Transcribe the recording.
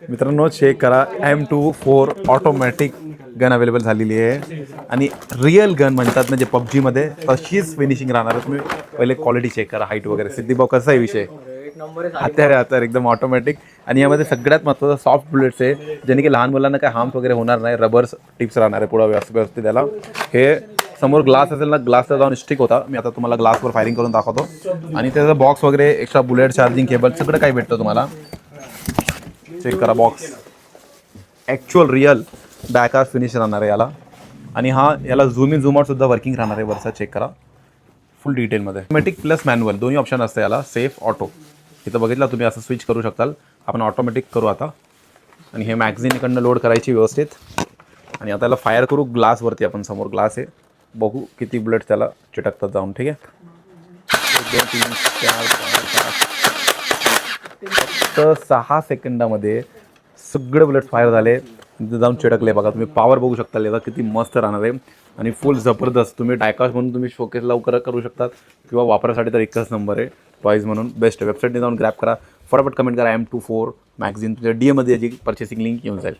मित्रांनो चेक करा, M24 automatic gun available झालेली आहे आणि रिअल गन म्हणतात म्हणजे पबजीमध्ये तशीच फिनिशिंग राहणार आहे. तुम्ही पहिले क्वालिटी चेक करा, हाईट वगैरे. सिद्धिभाऊ कसा आहे विषय? हत्यार एकदम ऑटोमॅटिक. आणि यामध्ये सगळ्यात महत्त्वाचं सॉफ्ट बुलेट्स आहे, ज्याने की लहान मुलांना काय हार्म्स वगैरे होणार नाही. रबर्स टिप्स राहणार आहे पुढं व्यवस्थित त्याला. हे समोर ग्लास असेल ना, ग्लासला जाऊन स्टिक होता. मी आता तुम्हाला ग्लासवर फायरिंग करून दाखवतो. आणि त्याचा बॉक्स वगैरे, एक्स्ट्रा बुलेट, चार्जिंग केबल सगळं काही भेटतं तुम्हाला. चेक करा बॉक्स, ॲक्च्युअल रिअल बॅकआर फिनिश राहणार आहे याला. आणि याला झूम इन झूम आउट सुद्धा वर्किंग राहणार आहे वरचा. चेक करा फुल डिटेलमध्ये. ऑटोमॅटिक प्लस मॅन्युअल दोन्ही ऑप्शन असतं याला. सेफ ऑटो इथं बघितलं तुम्ही, असं स्विच करू शकाल. आपण ऑटोमॅटिक करू आता. आणि हे मॅगझिन इकडनं लोड करायची व्यवस्थित. आणि आता याला फायर करू ग्लासवरती. आपण समोर ग्लास आहे, बघू किती बुलेट त्याला चिटकतात जाऊन. ठीक आहे, 1 2 3 4 5 फक्त 6 सेकंदामध्ये सगळे बुलेट फायर झाले, जाऊन चिटकले. बघा तुम्ही पावर बघू शकता याचा किती मस्त राहणार आहे. आणि फुल जबरदस्त. तुम्ही डायकास्ट म्हणून तुम्ही शोकेस लवकर करू शकतात, किंवा वापरासाठी तर एकच नंबर आहे. टॉईज म्हणून बेस्ट. वेबसाईटने जाऊन ग्रॅब करा, फटाफट कमेंट करा. M24 मॅगझिन तुमच्या DM मध्ये याची परचेसिंग लिंक येऊन जाईल.